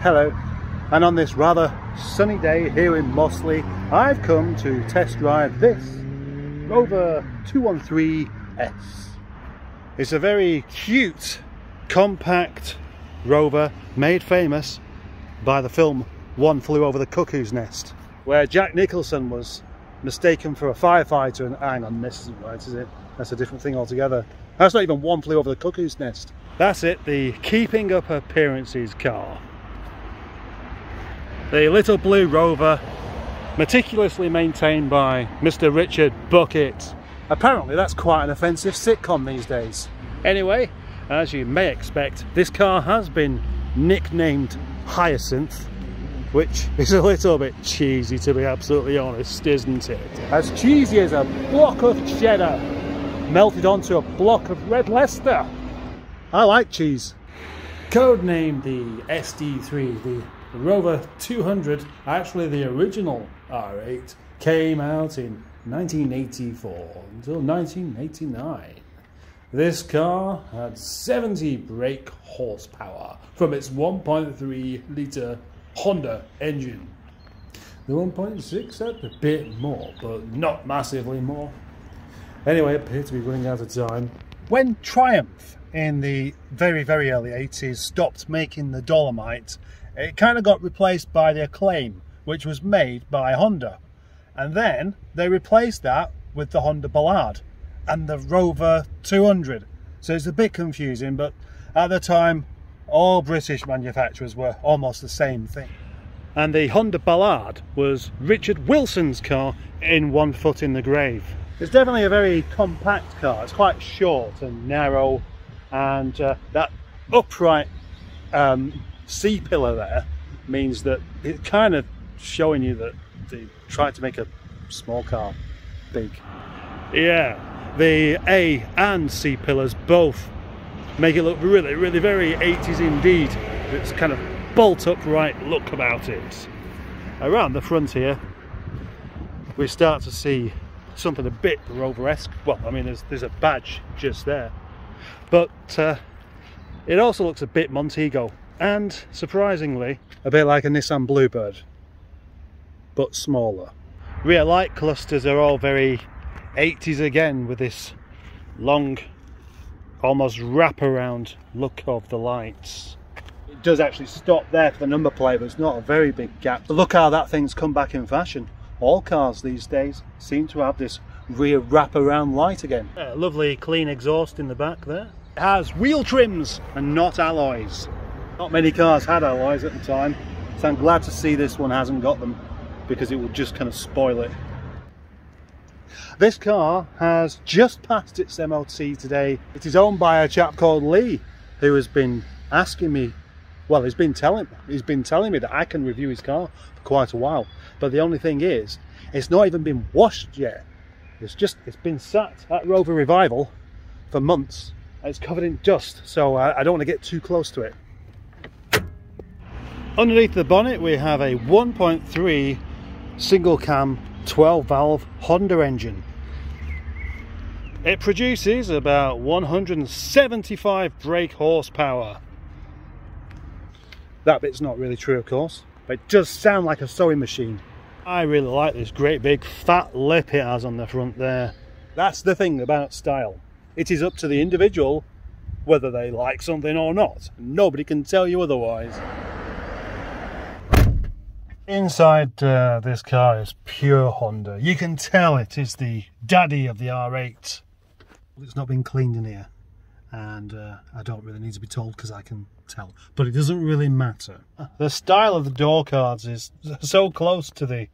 Hello, and on this rather sunny day here in Mossley, I've come to test drive this Rover 213S. It's a very cute, compact Rover made famous by the film One Flew Over the Cuckoo's Nest, where Jack Nicholson was mistaken for a firefighter. And hang on, this isn't right, is it? That's a different thing altogether. That's not even One Flew Over the Cuckoo's Nest. That's it, the keeping up appearances car. The little blue Rover, meticulously maintained by Mr. Richard Bucket. Apparently that's quite an offensive sitcom these days. Anyway, as you may expect, this car has been nicknamed Hyacinth, which is a little bit cheesy, to be absolutely honest, isn't it? As cheesy as a block of cheddar melted onto a block of red Leicester. I like cheese. Codenamed the SD3, the Rover 200, actually the original R8, came out in 1984 until 1989. This car had 70 brake horsepower from its 1.3 litre Honda engine. The 1.6 had a bit more, but not massively more. Anyway, it appeared to be running out of time. When Triumph in the very, very early 80s stopped making the Dolomite, it kind of got replaced by the Acclaim, which was made by Honda. And then they replaced that with the Honda Ballade and the Rover 200. So it's a bit confusing, but at the time, all British manufacturers were almost the same thing. And the Honda Ballade was Richard Wilson's car in One Foot in the Grave. It's definitely a very compact car. It's quite short and narrow, and that upright C-pillar there means that it's kind of showing you that they tried to make a small car big. Yeah, the A and C pillars both make it look really, really very 80s indeed. It's kind of bolt upright look about it. Around the front here, we start to see something a bit Rover-esque. Well, I mean, there's a badge just there, but it also looks a bit Montego, and surprisingly a bit like a Nissan Bluebird, but smaller. Rear light clusters are all very 80s again, with this long, almost wraparound look of the lights. It does actually stop there for the number plate, but it's not a very big gap. But look how that thing's come back in fashion. All cars these days seem to have this rear wraparound light again. Lovely clean exhaust in the back there. It has wheel trims and not alloys. Not many cars had alloys at the time, so I'm glad to see this one hasn't got them, because it would just kind of spoil it. This that has just passed its MOT today. It is owned by a chap called Lee, who has been asking me, well, he's been telling me that I can review his car for quite a while. But the only thing is, it's not even been washed yet. It's been sat at Rover Revival for months. It's covered in dust, so I don't want to get too close to it. Underneath the bonnet we have a 1.3 single cam 12 valve Honda engine. It produces about 175 brake horsepower. That bit's not really true, of course, but it does sound like a sewing machine. I really like this great big fat lip it has on the front there. That's the thing about style. It is up to the individual whether they like something or not. Nobody can tell you otherwise. Inside this car is pure Honda. You can tell it is the daddy of the R8. It's not been cleaned in here, and I don't really need to be told because I can tell, but it doesn't really matter. The style of the door cards is so close to the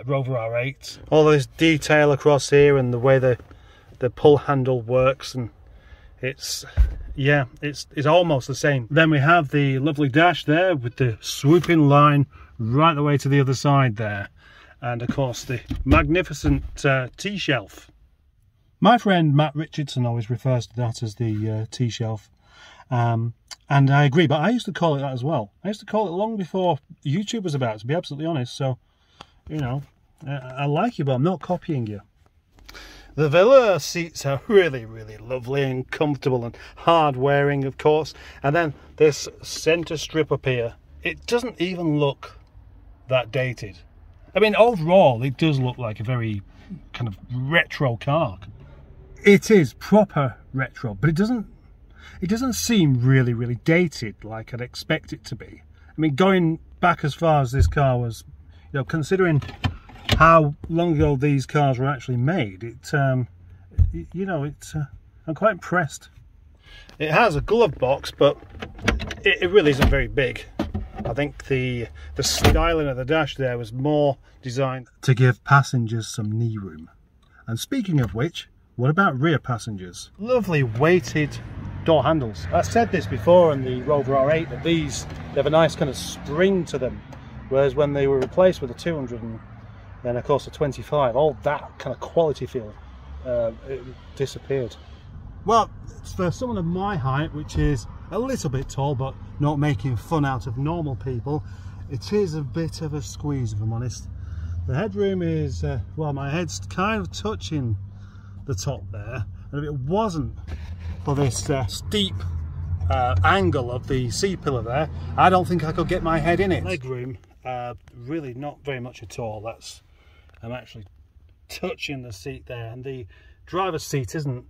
Rover R8. All this detail across here and the way the pull handle works, and it's almost the same. Then we have the lovely dash there with the swooping line right the way to the other side there, and of course the magnificent T-shelf. My friend Matt Richardson always refers to that as the T-shelf, and I agree, but I used to call it that as well. I used to call it long before YouTube was about, to be absolutely honest, so, you know, I like you, but I'm not copying you. The Villa seats are really, really lovely and comfortable and hard wearing, of course, and then this centre strip up here it doesn't even look that dated. I mean, overall, it does look like a very kind of retro car. It is proper retro, but it doesn't seem really dated like I'd expect it to be. I mean, going back as far as this car was, you know, considering how long ago these cars were actually made, you know, I'm quite impressed. It has a glove box, but it really isn't very big. I think the styling of the dash there was more designed to give passengers some knee room. And speaking of which, what about rear passengers? Lovely weighted door handles. I said this before on the Rover R8 that they have a nice kind of spring to them, whereas when they were replaced with the 200 and then of course the 25, all that kind of quality feel it disappeared. Well, for someone of my height, which is a little bit tall but not making fun out of normal people, it is a bit of a squeeze, if I'm honest. The headroom is, well, my head's kind of touching the top there, and if it wasn't for this steep angle of the C-pillar there, I don't think I could get my head in it. Legroom, really not very much at all. I'm actually touching the seat there, and the driver's seat isn't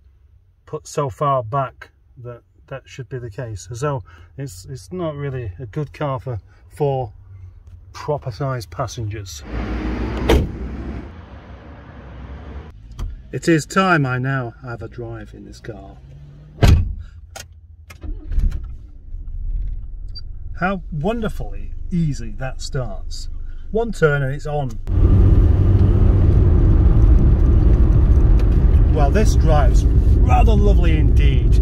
put so far back that should be the case. So it's not really a good car for 4 proper sized passengers. It is time I now have a drive in this car. How wonderfully easy that starts. One turn and it's on. Well, this drives rather lovely indeed.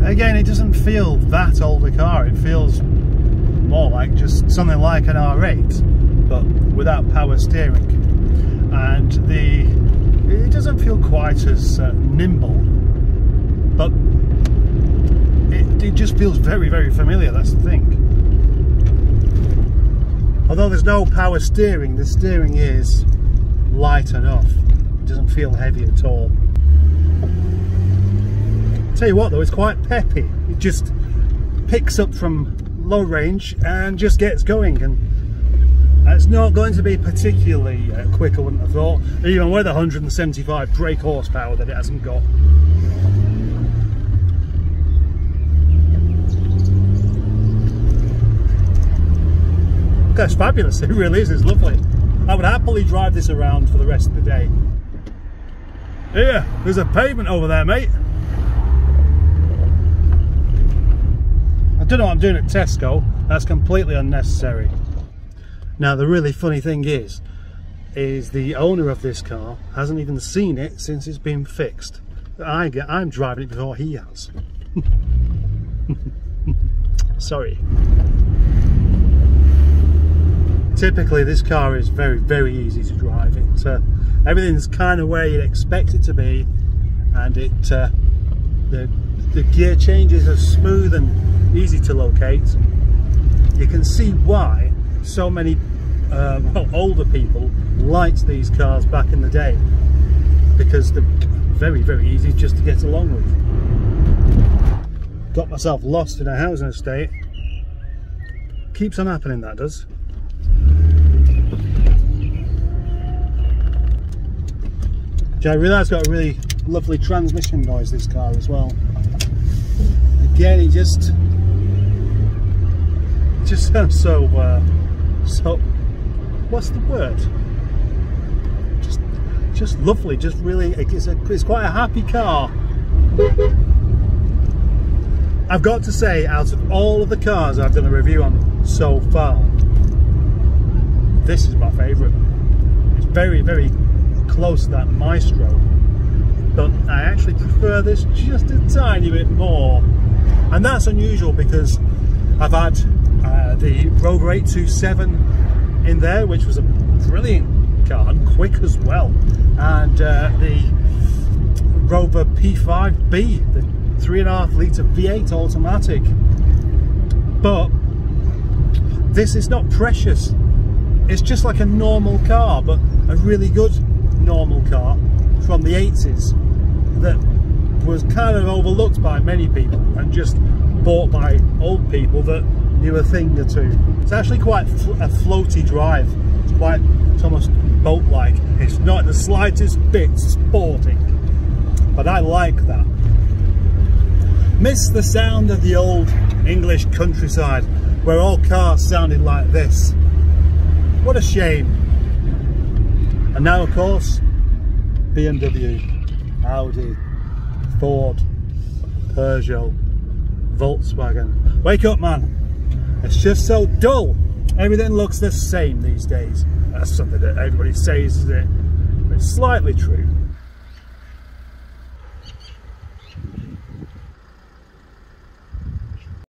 Again, it doesn't feel that old a car. It feels more like just something like an R8, but without power steering. And it doesn't feel quite as nimble, but it just feels very familiar. That's the thing. Although there's no power steering, the steering is light enough. It doesn't feel heavy at all. Tell you what though, it's quite peppy. It just picks up from low range and just gets going, and it's not going to be particularly quick, I wouldn't have thought, even with 175 brake horsepower that it hasn't got. That's fabulous, it really is, it's lovely. I would happily drive this around for the rest of the day. Here, there's a pavement over there, mate. I don't know what I'm doing at Tesco, that's completely unnecessary. Now the really funny thing is the owner of this car hasn't even seen it since it's been fixed. I'm driving it before he has. Sorry. Typically this car is very easy to drive. Everything's kind of where you'd expect it to be, and the gear changes are smooth and easy to locate. You can see why so many well, older people liked these cars back in the day, because they're very easy just to get along with. Got myself lost in a housing estate. Keeps on happening, that does. I realise it's got a really lovely transmission noise, this car as well. Again, it just sounds so what's the word? Just lovely. Just really, it's quite a happy car. I've got to say, out of all of the cars I've done a review on so far, this is my favourite. It's very close to that Maestro, but I actually prefer this just a tiny bit more, and that's unusual because I've had the Rover 827 in there, which was a brilliant car and quick as well, and the Rover P5B, the 3.5 litre V8 automatic. But this is not precious, it's just like a normal car, but a really good normal car from the 80s that was kind of overlooked by many people and just bought by old people that you a thing or two. It's actually quite a floaty drive. It's almost boat-like. It's not the slightest bit sporting, but I like that. Miss the sound of the old English countryside where all cars sounded like this. What a shame. And now, of course, BMW, Audi, Ford, Peugeot, Volkswagen. Wake up, man. It's just so dull. Everything looks the same these days. That's something that everybody says, isn't it? But it's slightly true.